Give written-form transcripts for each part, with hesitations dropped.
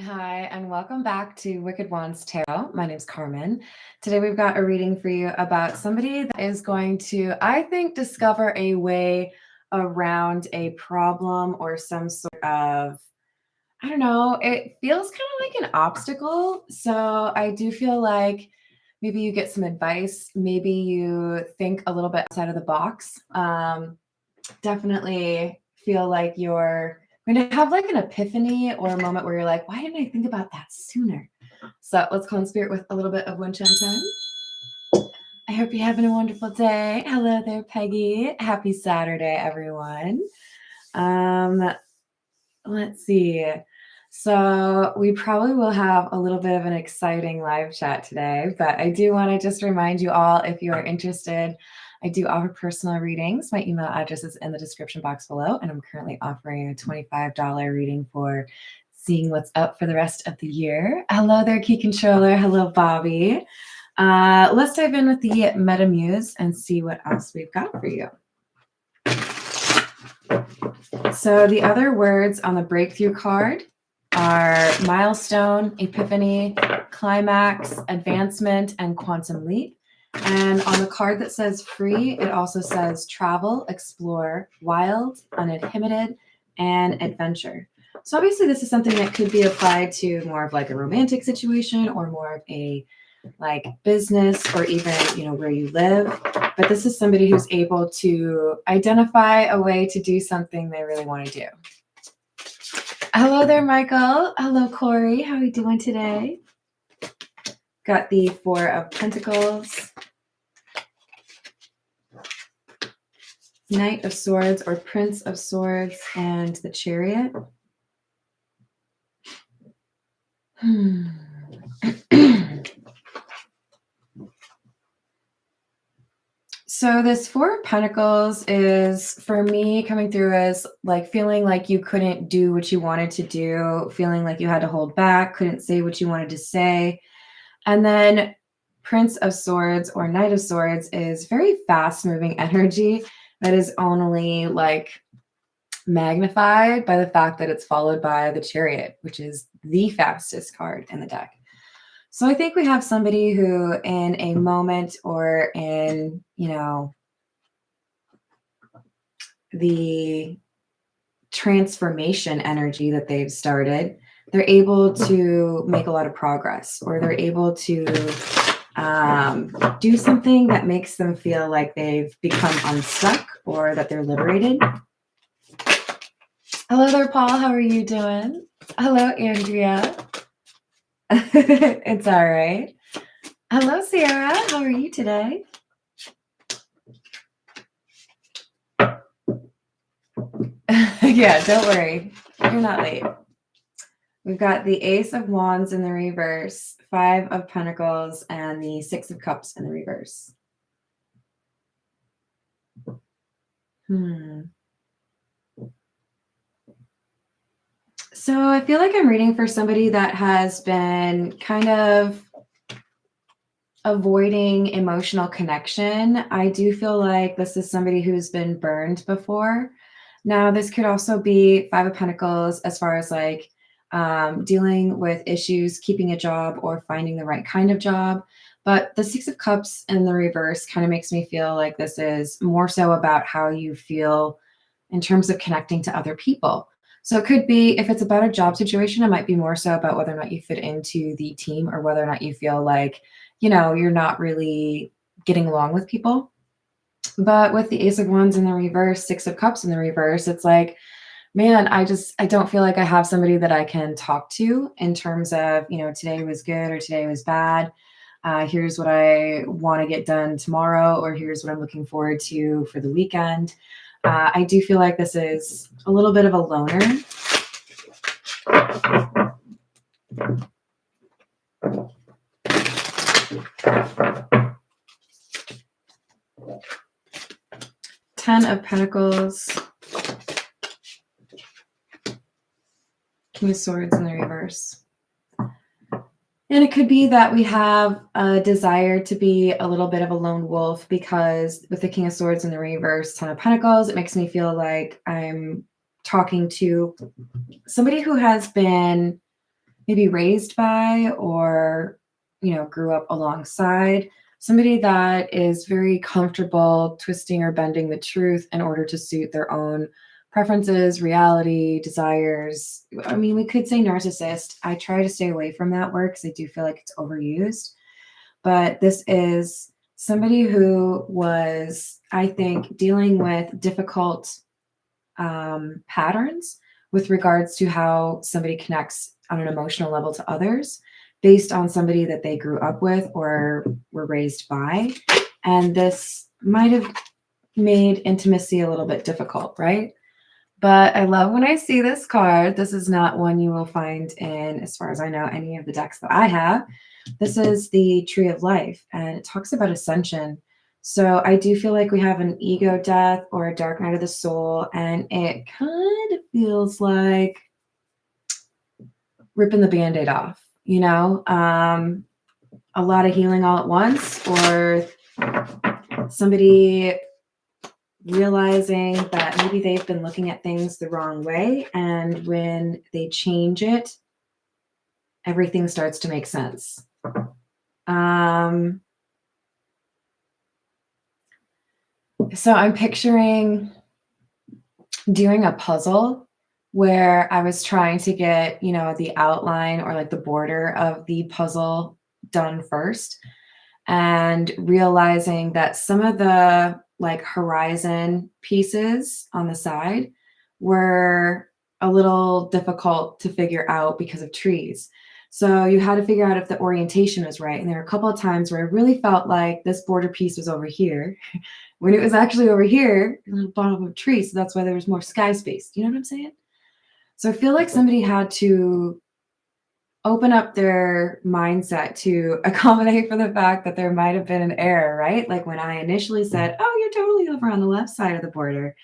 Hi, and welcome back to Wicked Wands Tarot. My name's Carmen. Today we've got a reading for you about somebody that is going to, I think, discover a way around a problem or some sort of, I don't know, it feels kind of like an obstacle. So I do feel like maybe you get some advice, maybe you think a little bit outside of the box. Definitely feel like you're going to have like an epiphany or a moment where you're like, why didn't I think about that sooner? So let's call in spirit with a little bit of wind chime time. I hope you're having a wonderful day. Hello there, Peggy. Happy Saturday, everyone. Let's see. So we probably will have a little bit of an exciting live chat today, but I do want to just remind you all, if you are interested, I do offer personal readings. My email address is in the description box below, and I'm currently offering a $25 reading for seeing what's up for the rest of the year. Hello there, Key Controller. Hello, Bobby. Let's dive in with the Metamuse and see what else we've got for you. So the other words on the breakthrough card are milestone, epiphany, climax, advancement, and quantum leap. And on the card that says free, it also says travel, explore, wild, uninhibited, and adventure. So obviously this is something that could be applied to more of like a romantic situation or more of a like business or even, where you live. But this is somebody who's able to identify a way to do something they really want to do. Hello there, Michael. Hello, Corey. How are you doing today? Got the Four of Pentacles, Knight of Swords or Prince of Swords, and the Chariot. So this Four of Pentacles is, for me, coming through as like feeling like you couldn't do what you wanted to do, feeling like you had to hold back, couldn't say what you wanted to say. And then Prince of Swords or Knight of Swords is very fast-moving energy that is only like magnified by the fact that it's followed by the Chariot, which is the fastest card in the deck. So I think we have somebody who in a moment or in, the transformation energy that they've started, they're able to make a lot of progress, or they're able to do something that makes them feel like they've become unstuck or that they're liberated. Hello there, Paul. How are you doing? Hello, Andrea. It's all right. Hello, Sarah. How are you today? Yeah, don't worry. You're not late. We've got the Ace of Wands in the reverse, Five of Pentacles, and the Six of Cups in the reverse. So I feel like I'm reading for somebody that has been kind of avoiding emotional connection. I do feel like this is somebody who's been burned before. Now, this could also be Five of Pentacles as far as like dealing with issues, keeping a job or finding the right kind of job. But the Six of Cups in the reverse kind of makes me feel like this is more so about how you feel in terms of connecting to other people. So it could be, if it's about a job situation, it might be more so about whether or not you fit into the team or whether or not you feel like, you're not really getting along with people. But with the Ace of Wands in the reverse, Six of Cups in the reverse, it's like, man, I don't feel like I have somebody that I can talk to in terms of, today was good or today was bad. Here's what I want to get done tomorrow, or here's what I'm looking forward to for the weekend. I do feel like this is a little bit of a loner. Ten of Pentacles, King of Swords in the reverse. And it could be that we have a desire to be a little bit of a lone wolf, because with the King of Swords in the reverse, Ten of Pentacles, it makes me feel like I'm talking to somebody who has been maybe raised by or, grew up alongside. Somebody that is very comfortable twisting or bending the truth in order to suit their own preferences, reality, desires. I mean, we could say narcissist. I try to stay away from that word because I do feel like it's overused. But this is somebody who was, I think, dealing with difficult patterns with regards to how somebody connects on an emotional level to others based on somebody that they grew up with or were raised by. And this might have made intimacy a little bit difficult, right? But I love when I see this card. This is not one you will find in, as far as I know, any of the decks that I have. This is the Tree of Life, and it talks about ascension. So I do feel like we have an ego death or a dark night of the soul, and it kind of feels like ripping the Band-Aid off, a lot of healing all at once, or somebody realizing that maybe they've been looking at things the wrong way, and when they change it, everything starts to make sense. So I'm picturing doing a puzzle where I was trying to get, the outline or like the border of the puzzle done first, and realizing that some of the like horizon pieces on the side were a little difficult to figure out because of trees. So you had to figure out if the orientation was right. And there were a couple of times where I really felt like this border piece was over here when it was actually over here in the bottom of a tree. So that's why there was more sky space. You know what I'm saying? So I feel like somebody had to open up their mindset to accommodate for the fact that there might have been an error, right? Like when I initially said, oh, you're totally over on the left side of the border,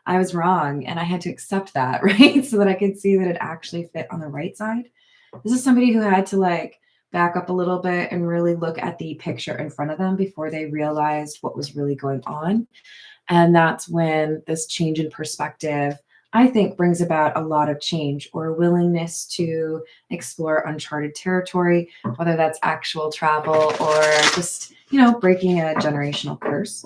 I was wrong. And I had to accept that, right? So that I could see that it actually fit on the right side. This is somebody who had to like back up a little bit and really look at the picture in front of them before they realized what was really going on. And that's when this change in perspective, I think, brings about a lot of change or a willingness to explore uncharted territory, whether that's actual travel or just, breaking a generational curse.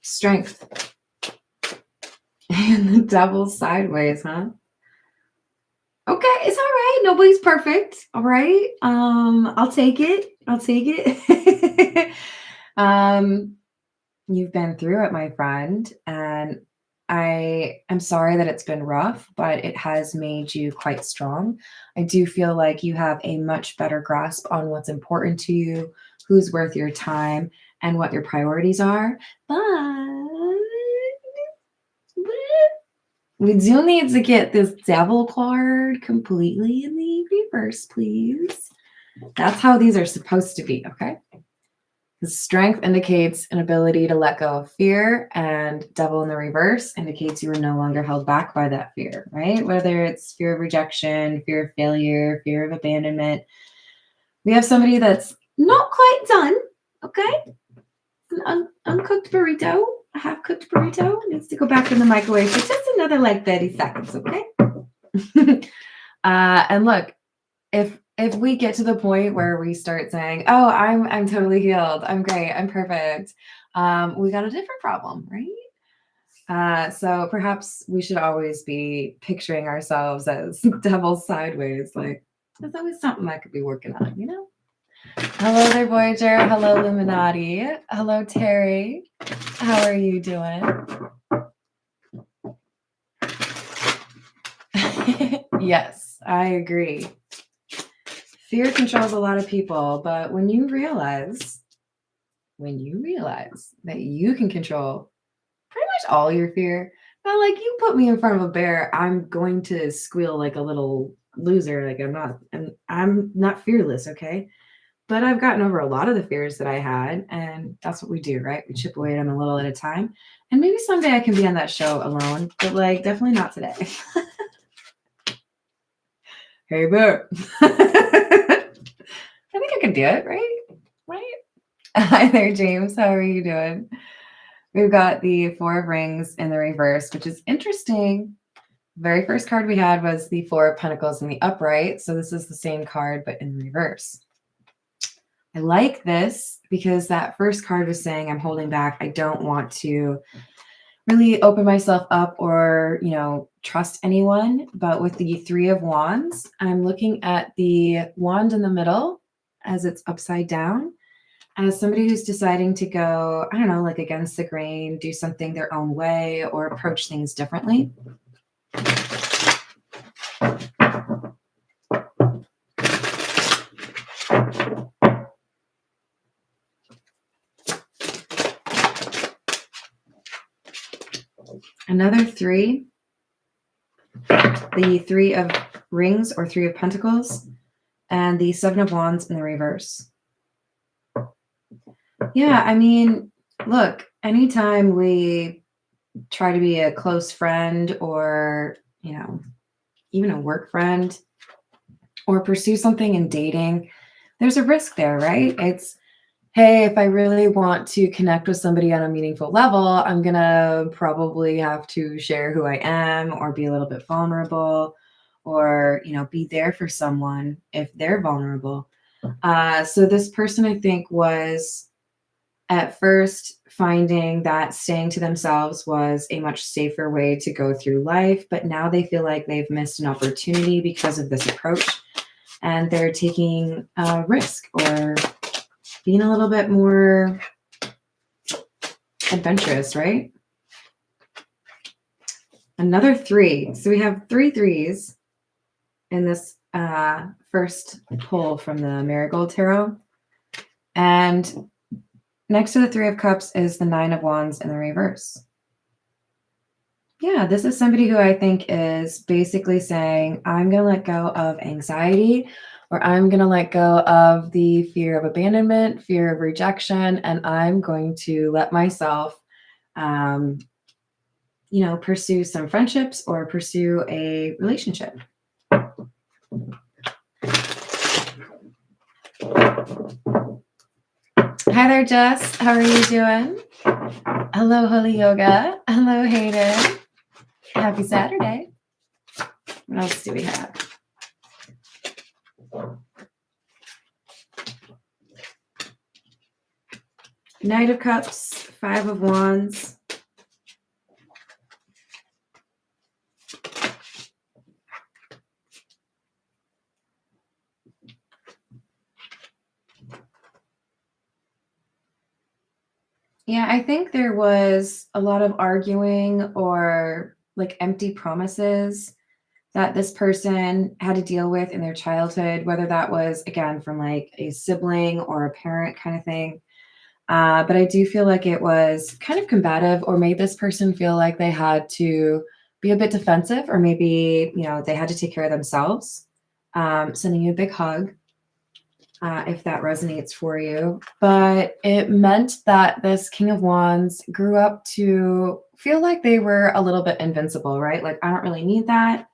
Strength. And the devil sideways, huh? Okay, it's all right. Nobody's perfect. All right. I'll take it. You've been through it, my friend, and I am sorry that it's been rough, but it has made you quite strong. I do feel like you have a much better grasp on what's important to you, who's worth your time, and what your priorities are. But we do need to get this devil card completely in the reverse, please. That's how these are supposed to be, okay? The strength indicates an ability to let go of fear, and devil in the reverse indicates you are no longer held back by that fear, right? Whether it's fear of rejection, fear of failure, fear of abandonment. We have somebody that's not quite done, okay? An uncooked burrito, a half-cooked burrito, needs to go back in the microwave for just another like 30 seconds, okay? And look, if we get to the point where we start saying, oh, I'm totally healed, I'm great, I'm perfect, we got a different problem, right? So perhaps we should always be picturing ourselves as devil sideways. Like, there's always something I could be working on, Hello there, Voyager. Hello, Illuminati. Hello, Terry. How are you doing? Yes, I agree. Fear controls a lot of people, but when you realize that you can control pretty much all your fear, but like you put me in front of a bear, I'm going to squeal like a little loser. Like I'm not fearless, okay? But I've gotten over a lot of the fears that I had, and that's what we do, right? We chip away at them a little at a time. And maybe someday I can be on that show alone, but like definitely not today. Hey, bear. I think I can do it, right? Right? Hi there, James. How are you doing? We've got the Four of Rings in the reverse, which is interesting Very first card we had was the Four of Pentacles in the upright. So this is the same card, but in reverse. I like this because that first card was saying I'm holding back. I don't want to really open myself up or, trust anyone. But with the Three of Wands, I'm looking at the wand in the middle as it's upside down as somebody who's deciding to go, I don't know, like against the grain, do something their own way or approach things differently. Another three, the Three of Rings or Three of Pentacles, and the Seven of Wands in the reverse. Yeah, I mean, look, anytime we try to be a close friend or, even a work friend or pursue something in dating, there's a risk there, right? It's, hey, if I really want to connect with somebody on a meaningful level, I'm going to probably have to share who I am or be a little bit vulnerable or, be there for someone if they're vulnerable. So this person, I think, was at first finding that staying to themselves was a much safer way to go through life, but now they feel like they've missed an opportunity because of this approach and they're taking a risk or being a little bit more adventurous, right? Another three. So we have three threes in this first pull from the Marigold Tarot. And next to the Three of Cups is the Nine of Wands in the reverse. Yeah, this is somebody who I think is basically saying, I'm going to let go of anxiety, or I'm going to let go of the fear of abandonment, fear of rejection, and I'm going to let myself, pursue some friendships or pursue a relationship. Hi there, Jess. How are you doing? Hello, Holy Yoga. Hello, Hayden. Happy Saturday. What else do we have? Knight of Cups, Five of Wands. Yeah, I think there was a lot of arguing or like empty promises that this person had to deal with in their childhood, whether that was, again, from like a sibling or a parent kind of thing. But I do feel like it was kind of combative or made this person feel like they had to be a bit defensive or maybe, they had to take care of themselves. Sending you a big hug. If that resonates for you. But it meant that this King of Wands grew up to feel like they were a little bit invincible, right? Like, I don't really need that.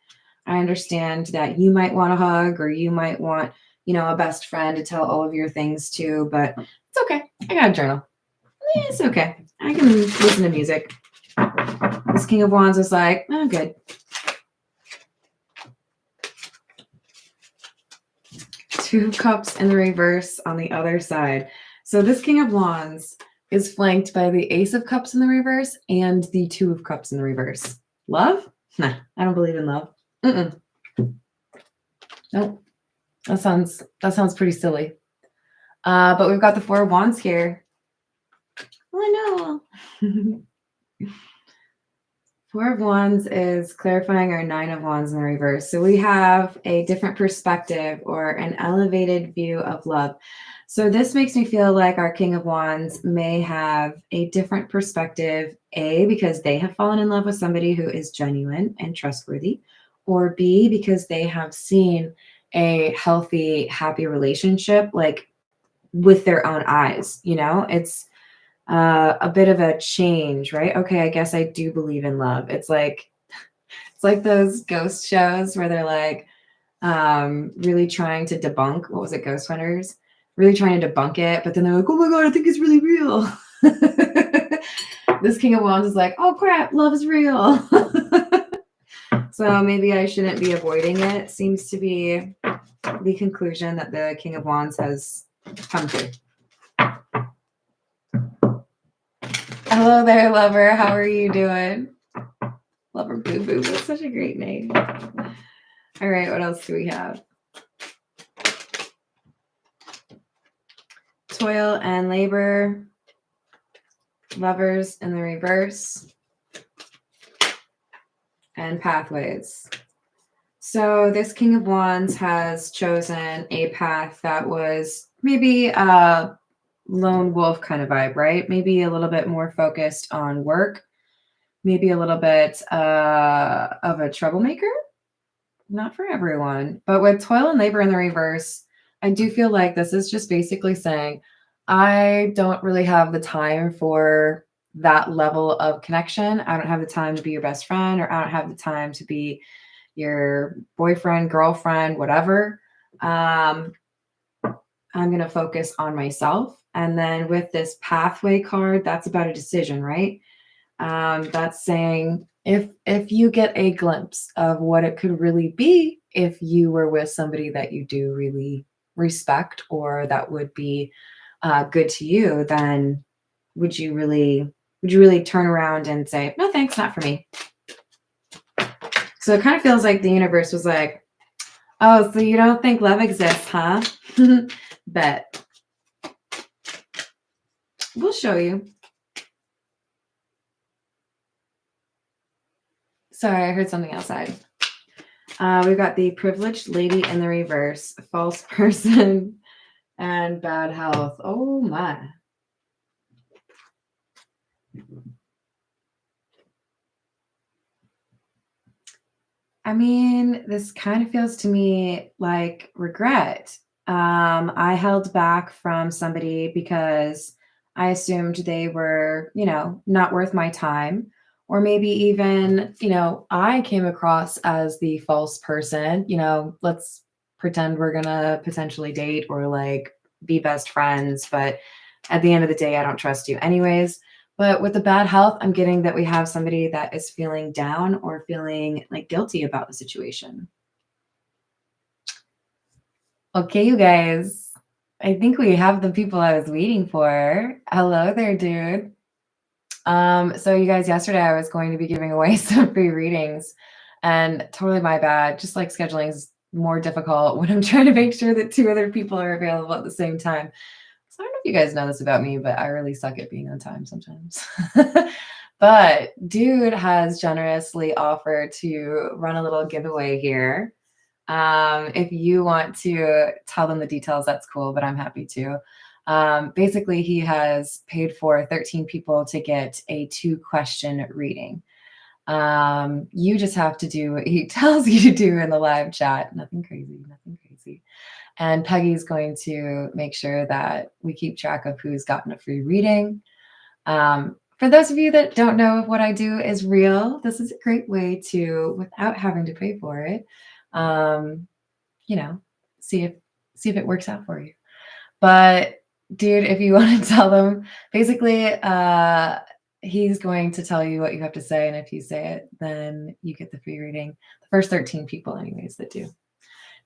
I understand that you might want a hug or you might want, a best friend to tell all of your things to, but it's okay. I got a journal. It's okay. I can listen to music. This King of Wands was like, oh, good. Two of Cups in the reverse on the other side. So this King of Wands is flanked by the Ace of Cups in the reverse and the Two of Cups in the reverse. Love? Nah, I don't believe in love. Nope. That sounds pretty silly. But we've got the Four of Wands here. Well, I know. Four of Wands is clarifying our Nine of Wands in the reverse. So we have a different perspective or an elevated view of love. So this makes me feel like our King of Wands may have a different perspective, A, because they have fallen in love with somebody who is genuine and trustworthy, or B, because they have seen a healthy, happy relationship, like with their own eyes. It's a bit of a change, right? Okay, I guess I do believe in love. It's like those ghost shows where they're like really trying to debunk, what was it, Ghost Hunters? Really trying to debunk it, but then they're like, oh my God, I think it's really real. This King of Wands is like, oh crap, love is real. So So maybe I shouldn't be avoiding it. Seems to be the conclusion that the King of Wands has come to. Hello there, lover. How are you doing? Lover Boo Boo. That's such a great name. All right, what else do we have? Toil and labor. Lovers in the reverse. And pathways. So this King of Wands has chosen a path that was maybe a lone wolf kind of vibe, right? Maybe a little bit more focused on work, maybe a little bit of a troublemaker. Not for everyone, but with toil and labor in the reverse, I do feel like this is just basically saying, I don't really have the time for that level of connection. I don't have the time to be your best friend, or I don't have the time to be your boyfriend, girlfriend, whatever. I'm going to focus on myself. And then with this pathway card, that's about a decision, right? That's saying if you get a glimpse of what it could really be if you were with somebody that you do really respect, or that would be good to you, then would you really turn around and say, no, thanks, not for me? So it kind of feels like the universe was like, oh, so you don't think love exists, huh? Bet. We'll show you. Sorry, I heard something outside. We've got the privileged lady in the reverse, false person, and bad health. Oh my. I mean, this kind of feels to me like regret. I held back from somebody because I assumed they were, not worth my time. Or maybe even, I came across as the false person. Let's pretend we're going to potentially date or like be best friends. But at the end of the day, I don't trust you anyways. But with the bad health, I'm getting that we have somebody that is feeling down or feeling like guilty about the situation. Okay, you guys, I think we have the people I was waiting for. Hello there, dude. So you guys, yesterday I was going to be giving away some free readings, and totally my bad. Just like scheduling is more difficult when I'm trying to make sure that two other people are available at the same time. So I don't know if you guys know this about me, but I really suck at being on time sometimes. But dude has generously offered to run a little giveaway here. If you want to tell them the details, that's cool, but I'm happy to. Basically, he has paid for 13 people to get a 2-question reading. You just have to do what he tells you to do in the live chat. Nothing crazy, nothing crazy. And Peggy's going to make sure that we keep track of who's gotten a free reading. For those of you that don't know if what I do is real, this is a great way to, without having to pay for it, see if it works out for you. But dude, if you want to tell them, basically, he's going to tell you what you have to say. And if you say it, then you get the free reading. The first 13 people anyways that do.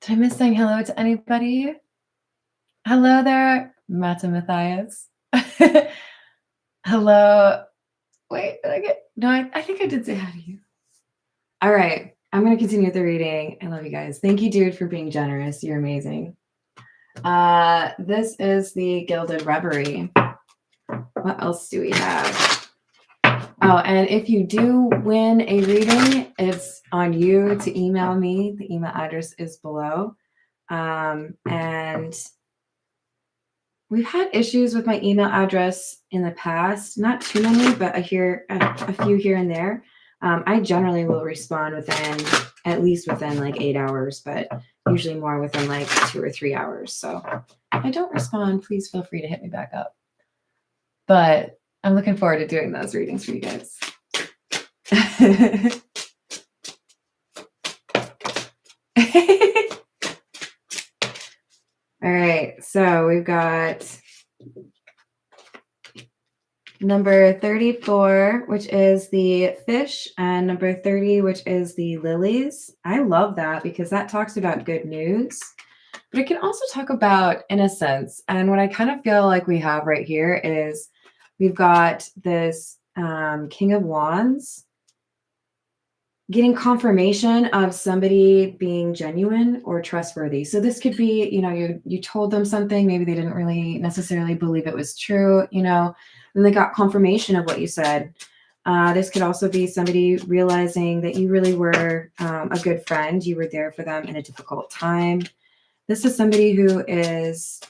Did I miss saying hello to anybody? Hello there, Mata Matthias. Hello. Wait, did I get... No, I think I did say hi to you. All right. I'm going to continue with the reading. I love you guys. Thank you, dude, for being generous. You're amazing. This is the Gilded Reverie. What else do we have? Oh, and if you do win a reading, it's on you to email me. The email address is below. And we've had issues with my email address in the past. Not too many, but a few here and there. I generally will respond at least within like 8 hours, but usually more within like 2 or 3 hours. So if I don't respond, please feel free to hit me back up. But I'm looking forward to doing those readings for you guys. All right, so we've got Number 34, which is the fish, and number 30, which is the lilies. I love that because that talks about good news, but it can also talk about innocence. And what I kind of feel like we have right here is we've got this King of Wands getting confirmation of somebody being genuine or trustworthy. So this could be, you told them something, maybe they didn't really necessarily believe it was true, and they got confirmation of what you said. This could also be somebody realizing that you really were a good friend. You were there for them in a difficult time. This is somebody who is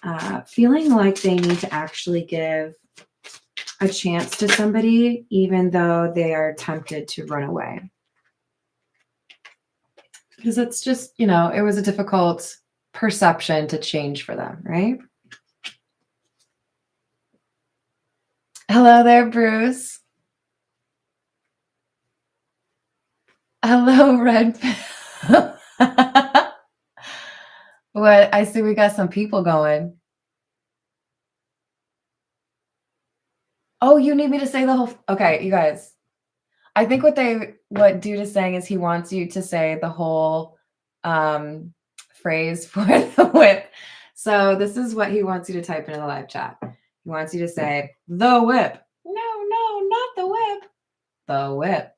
feeling like they need to actually give a chance to somebody, even though they are tempted to run away. Because it's just, it was a difficult perception to change for them, right? Hello there, Bruce. Hello, Red. What? I see we got some people going. Oh, you need me to say the whole... Okay, you guys. I think what Dude is saying is he wants you to say the whole phrase for the whip. So this is what he wants you to type into the live chat. He wants you to say, the whip. No, not the whip. The whip.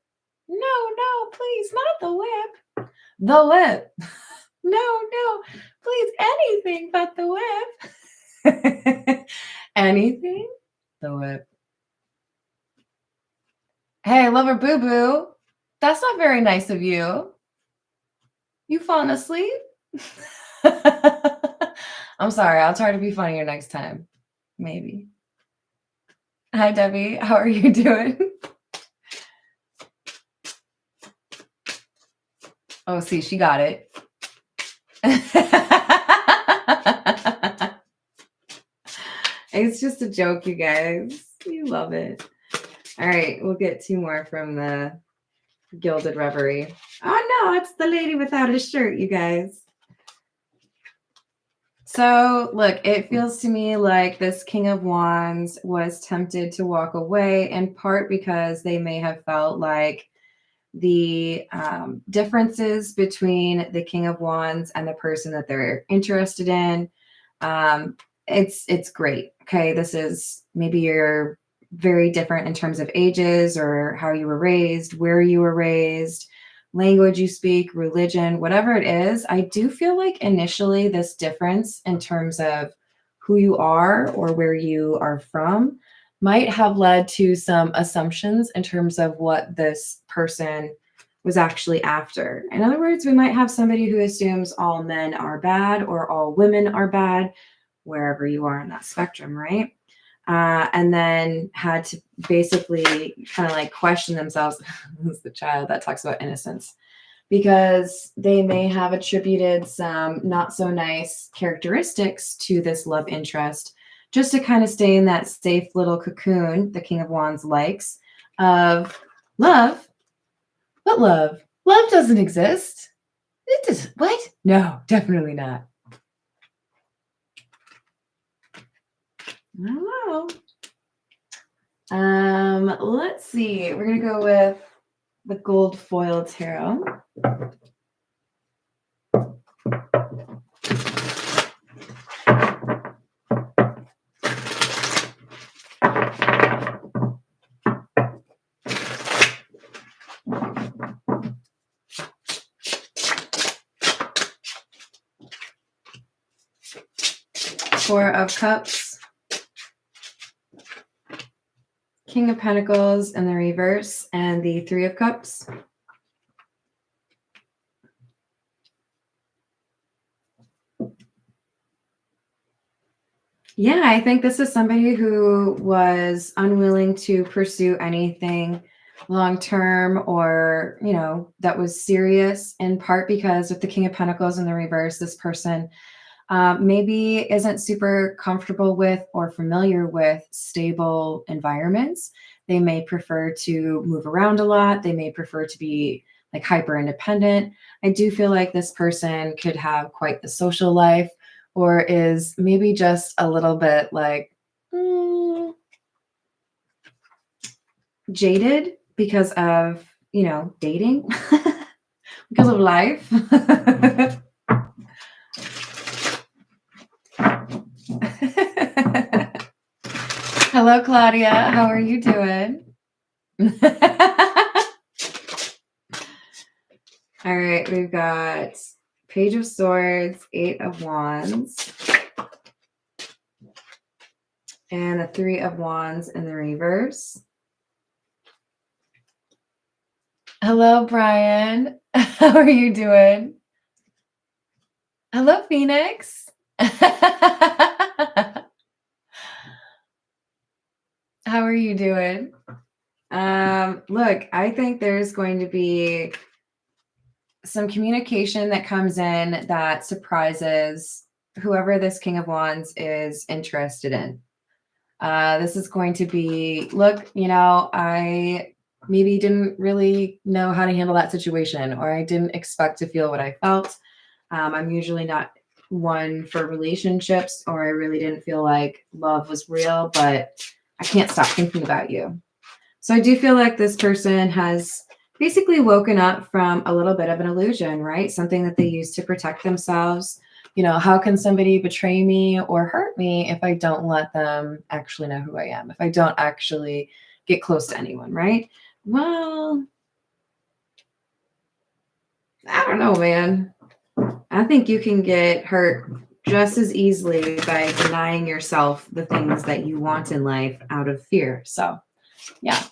No, please, not the whip. The whip. No, please, anything but the whip. Anything? The whip. Hey, lover boo boo. That's not very nice of you. You falling asleep? I'm sorry. I'll try to be funnier next time. Maybe. Hi, Debbie. How are you doing? Oh, see, she got it. It's just a joke, you guys. You love it. All right, we'll get two more from the Gilded Reverie. Oh, no, it's the lady without a shirt, you guys. So, look, it feels to me like this King of Wands was tempted to walk away, in part because they may have felt like the differences between the King of Wands and the person that they're interested in. It's great. Okay, this is maybe you're very different in terms of ages or how you were raised, where you were raised, language you speak, religion, whatever it is. I do feel like initially this difference in terms of who you are or where you are from might have led to some assumptions in terms of what this person was actually after. In other words, we might have somebody who assumes all men are bad or all women are bad, wherever you are in that spectrum, right? And then had to basically kind of like question themselves. This is the child that talks about innocence, because they may have attributed some not so nice characteristics to this love interest, just to kind of stay in that safe little cocoon the King of Wands likes of love. But love doesn't exist. It does. What? No, definitely not. I don't know. Let's see. We're gonna go with the gold foil tarot. Four of Cups, King of Pentacles in the reverse, and the Three of Cups. Yeah, I think this is somebody who was unwilling to pursue anything long-term or, that was serious, in part because with the King of Pentacles in the reverse, this person maybe isn't super comfortable with or familiar with stable environments. They may prefer to move around a lot. They may prefer to be like hyper independent. I do feel like this person could have quite the social life, or is maybe just a little bit like, jaded because of, dating, because of life. Hello, Claudia. How are you doing? All right, we've got Page of Swords, Eight of Wands, and the Three of Wands in the reverse. Hello, Brian. How are you doing? Hello, Phoenix. How are you doing? Look, I think there's going to be some communication that comes in that surprises whoever this King of Wands is interested in. This is going to be, look, I maybe didn't really know how to handle that situation, or I didn't expect to feel what I felt. I'm usually not one for relationships, or I really didn't feel like love was real, but I can't stop thinking about you. So I do feel like this person has basically woken up from a little bit of an illusion, right? Something that they use to protect themselves. How can somebody betray me or hurt me if I don't let them actually know who I am, if I don't actually get close to anyone, right? Well, I don't know, man. I think you can get hurt just as easily by denying yourself the things that you want in life out of fear. So, yeah.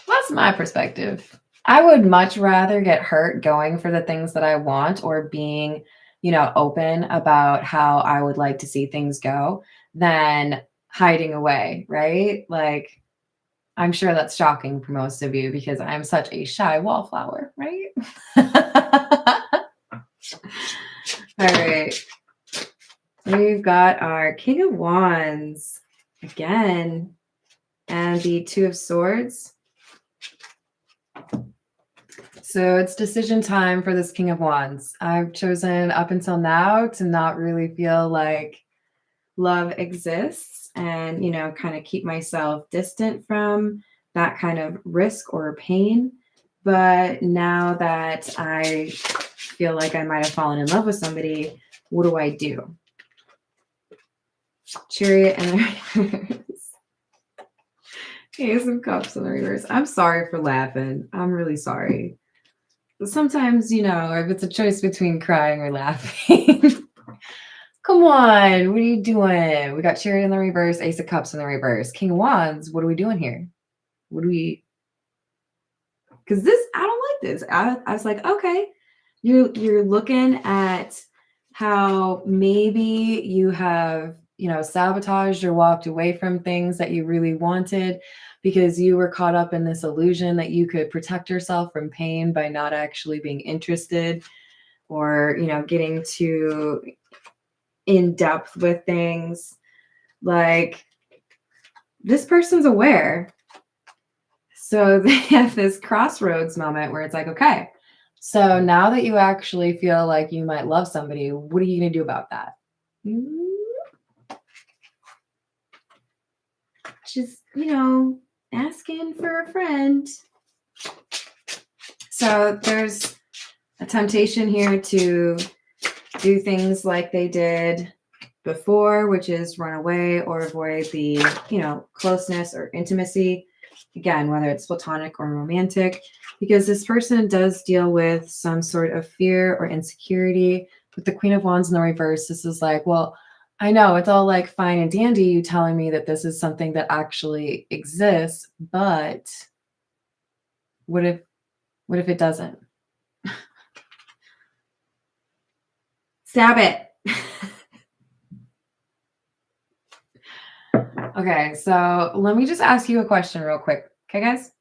That's my perspective. I would much rather get hurt going for the things that I want or being, open about how I would like to see things go than hiding away, right? Like, I'm sure that's shocking for most of you because I'm such a shy wallflower, right? All right. We've got our King of Wands again and the Two of Swords. So it's decision time for this King of Wands. I've chosen up until now to not really feel like love exists and, kind of keep myself distant from that kind of risk or pain. But now that I feel like I might have fallen in love with somebody, what do I do? Chariot and the reverse. Ace of Cups in the reverse. I'm sorry for laughing. I'm really sorry. Sometimes, if it's a choice between crying or laughing. Come on, what are you doing? We got Chariot in the reverse, Ace of Cups in the reverse, King of Wands. What are we doing here? Because I don't like this. I was like, okay, you're looking at how maybe you have, sabotaged or walked away from things that you really wanted because you were caught up in this illusion that you could protect yourself from pain by not actually being interested or, getting too in depth with things. Like, this person's aware. So they have this crossroads moment where it's like, okay, so now that you actually feel like you might love somebody, what are you going to do about that? Just, asking for a friend. So there's a temptation here to do things like they did before, which is run away or avoid the, closeness or intimacy. Again, whether it's platonic or romantic, because this person does deal with some sort of fear or insecurity. With the Queen of Wands in the reverse, this is like, well, I know it's all like fine and dandy, you telling me that this is something that actually exists, but what if it doesn't? Stab it. Okay, so let me just ask you a question real quick. Okay, guys?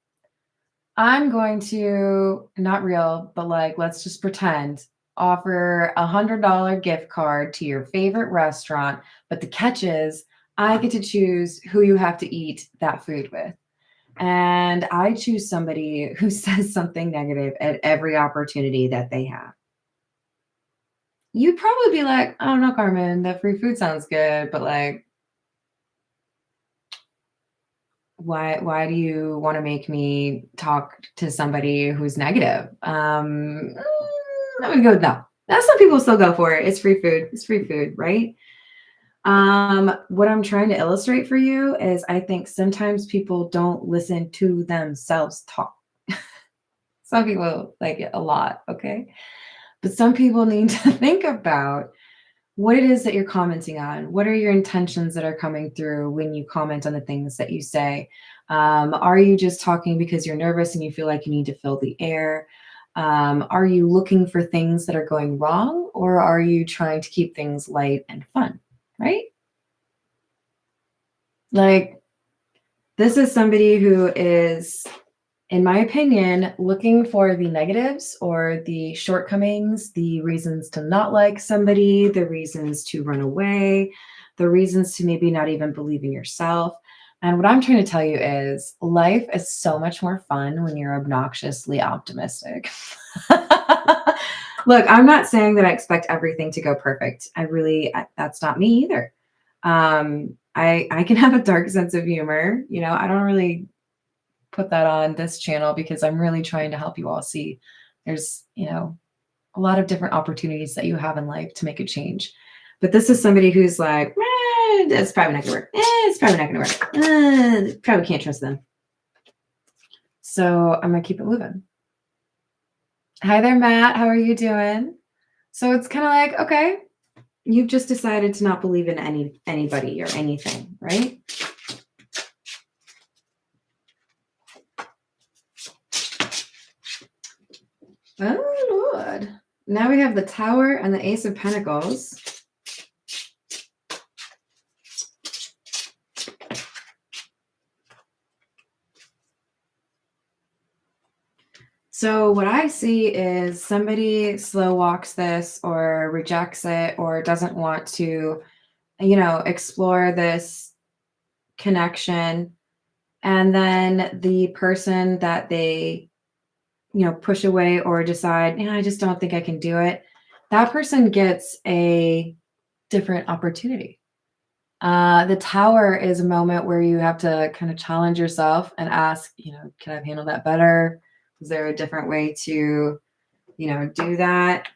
I'm going to, not real, but like, let's just pretend, offer $100 gift card to your favorite restaurant. But the catch is, I get to choose who you have to eat that food with. And I choose somebody who says something negative at every opportunity that they have. You'd probably be like, I don't know, Carmen, that free food sounds good, but like, why do you want to make me talk to somebody who's negative? I'm gonna go with no. Now, some people still go for it. It's free food. It's free food, right? What I'm trying to illustrate for you is I think sometimes people don't listen to themselves talk. Some people like it a lot, okay? But some people need to think about what it is that you're commenting on. What are your intentions that are coming through when you comment on the things that you say? Are you just talking because you're nervous and you feel like you need to fill the air? Are you looking for things that are going wrong, or are you trying to keep things light and fun? Right? Like, this is somebody who is, in my opinion, looking for the negatives or the shortcomings, the reasons to not like somebody, the reasons to run away, the reasons to maybe not even believe in yourself. And what I'm trying to tell you is life is so much more fun when you're obnoxiously optimistic. Look, I'm not saying that I expect everything to go perfect. That's not me either. I can have a dark sense of humor. I don't really put that on this channel because I'm really trying to help you all see there's, a lot of different opportunities that you have in life to make a change. But this is somebody who's like, it's probably not gonna work. It's probably not gonna work. Probably can't trust them. So I'm gonna keep it moving. Hi there, Matt. How are you doing? So it's kind of like, okay, you've just decided to not believe in anybody or anything, right? Oh, Lord. Now we have the Tower and the Ace of Pentacles. So what I see is somebody slow walks this or rejects it or doesn't want to, explore this connection. And then the person that they, push away or decide, I just don't think I can do it. That person gets a different opportunity. The Tower is a moment where you have to kind of challenge yourself and ask, can I handle that better? Is there a different way to, do that?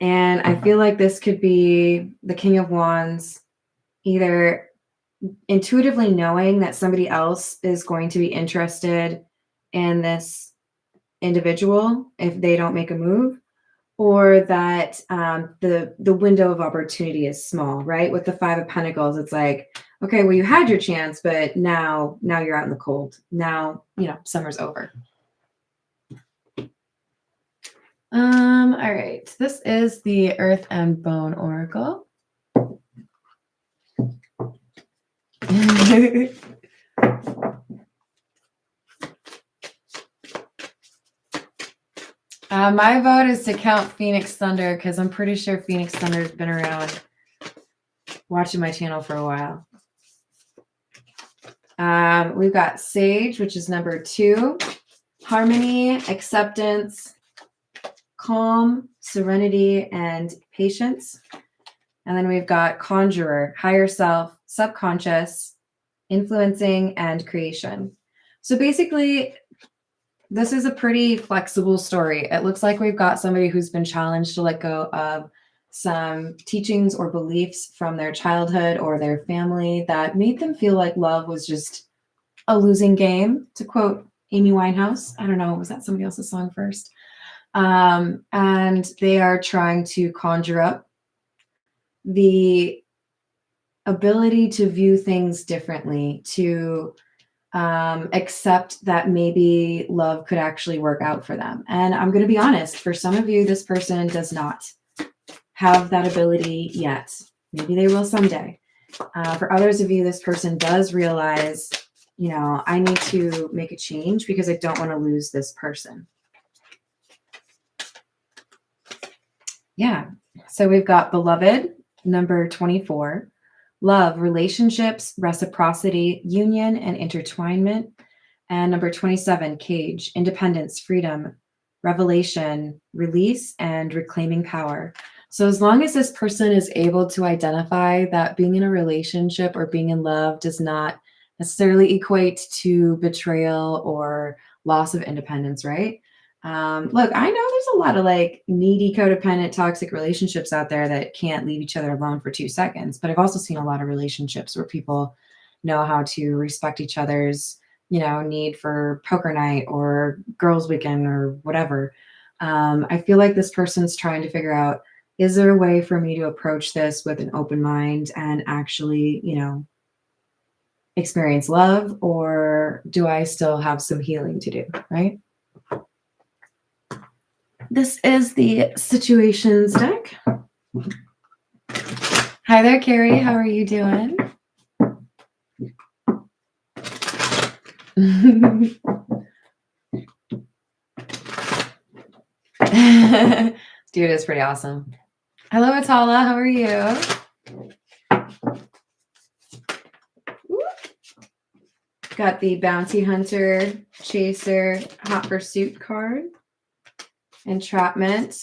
And I feel like this could be the King of Wands, either intuitively knowing that somebody else is going to be interested in this individual if they don't make a move, or that the window of opportunity is small, right? With the Five of Pentacles, it's like, okay, well, you had your chance, but now you're out in the cold. Now, summer's over. All right. This is the Earth and Bone Oracle. My vote is to count Phoenix Thunder because I'm pretty sure Phoenix Thunder has been around watching my channel for a while. We've got Sage, which is number 2. Harmony, acceptance, calm, serenity, and patience. And then we've got Conjurer, higher self, subconscious, influencing, and creation. So basically, this is a pretty flexible story. It looks like we've got somebody who's been challenged to let go of some teachings or beliefs from their childhood or their family that made them feel like love was just a losing game, to quote Amy Winehouse. I don't know, was that somebody else's song first? And they are trying to conjure up the ability to view things differently, to accept that maybe love could actually work out for them. And I'm going to be honest, for some of you, this person does not have that ability yet. Maybe they will someday. For others of you, this person does realize, I need to make a change because I don't want to lose this person. Yeah. So we've got Beloved, number 24. Love, relationships, reciprocity, union, and intertwinement. And number 27, Cage, independence, freedom, revelation, release, and reclaiming power. So as long as this person is able to identify that being in a relationship or being in love does not necessarily equate to betrayal or loss of independence, right? Look, I know there's a lot of like needy, codependent, toxic relationships out there that can't leave each other alone for 2 seconds. But I've also seen a lot of relationships where people know how to respect each other's, need for poker night or girls' weekend or whatever. I feel like this person's trying to figure out, is there a way for me to approach this with an open mind and actually, experience love, or do I still have some healing to do, right? This is the situations deck. Hi there, Carrie. How are you doing? Dude, it's pretty awesome. Hello, Atala. How are you? Got the Bounty Hunter, Chaser, Hot Pursuit card. Entrapment.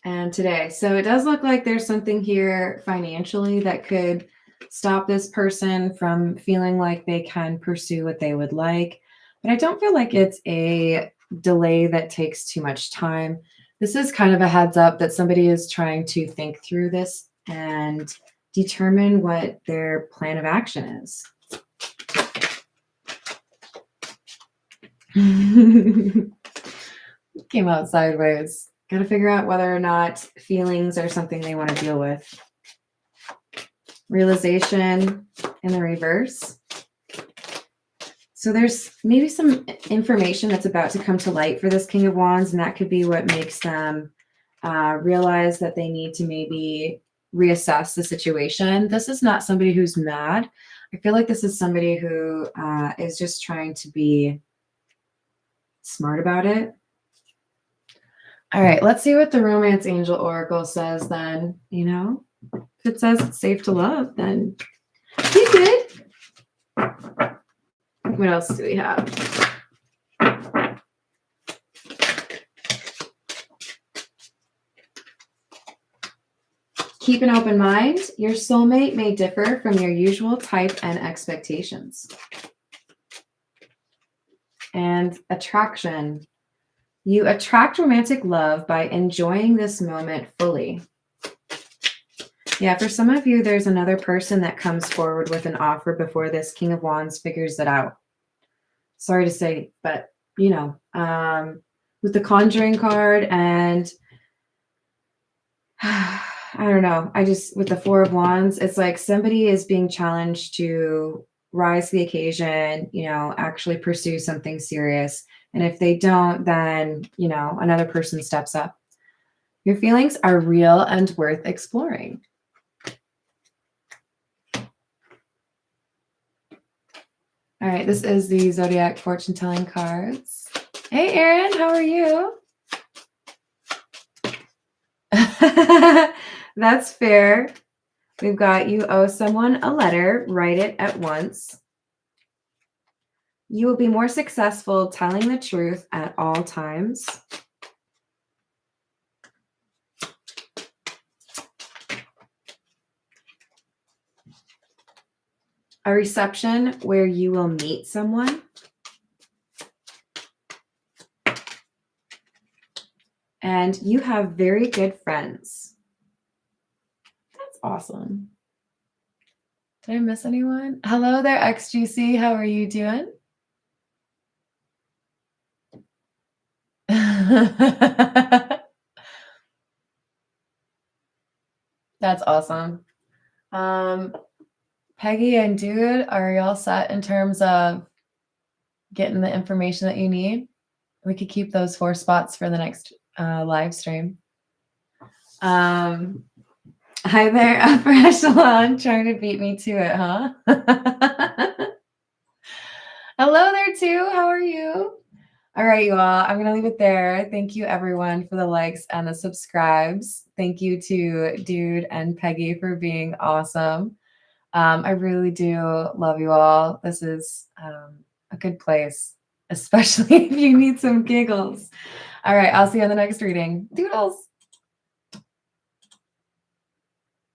And today. So it does look like there's something here financially that could stop this person from feeling like they can pursue what they would like. But I don't feel like it's a delay that takes too much time. This is kind of a heads up that somebody is trying to think through this and determine what their plan of action is. Came out sideways. Got to figure out whether or not feelings are something they want to deal with. Realization in the reverse. So there's maybe some information that's about to come to light for this King of Wands, and that could be what makes them realize that they need to maybe reassess the situation. This is not somebody who's mad. I feel like this is somebody who is just trying to be smart about it. All right, let's see what the Romance Angel Oracle says then. If it says it's safe to love, then be good. What else do we have? Keep an open mind. Your soulmate may differ from your usual type and expectations. And attraction. You attract romantic love by enjoying this moment fully. Yeah, for some of you, there's another person that comes forward with an offer before this King of Wands figures it out. Sorry to say, but, with the Conjuring card and I don't know. With the Four of Wands, it's like somebody is being challenged to rise to the occasion, actually pursue something serious. And if they don't, then, another person steps up. Your feelings are real and worth exploring. All right, this is the Zodiac fortune telling cards. Hey, Erin, how are you? That's fair. We've got you owe someone a letter, write it at once. You will be more successful telling the truth at all times. A reception where you will meet someone. And you have very good friends. That's awesome. Did I miss anyone? Hello there, XGC. How are you doing? That's awesome. Peggy and Dude, are y'all set in terms of getting the information that you need? We could keep those 4 spots for the next live stream. Hi there, upper echelon, trying to beat me to it, huh? Hello there too. How are you? All right, you all. I'm gonna leave it there. Thank you, everyone, for the likes and the subscribes. Thank you to Dude and Peggy for being awesome. I really do love you all. This is a good place. especially if you need some giggles. All right, I'll see you on the next reading. Doodles.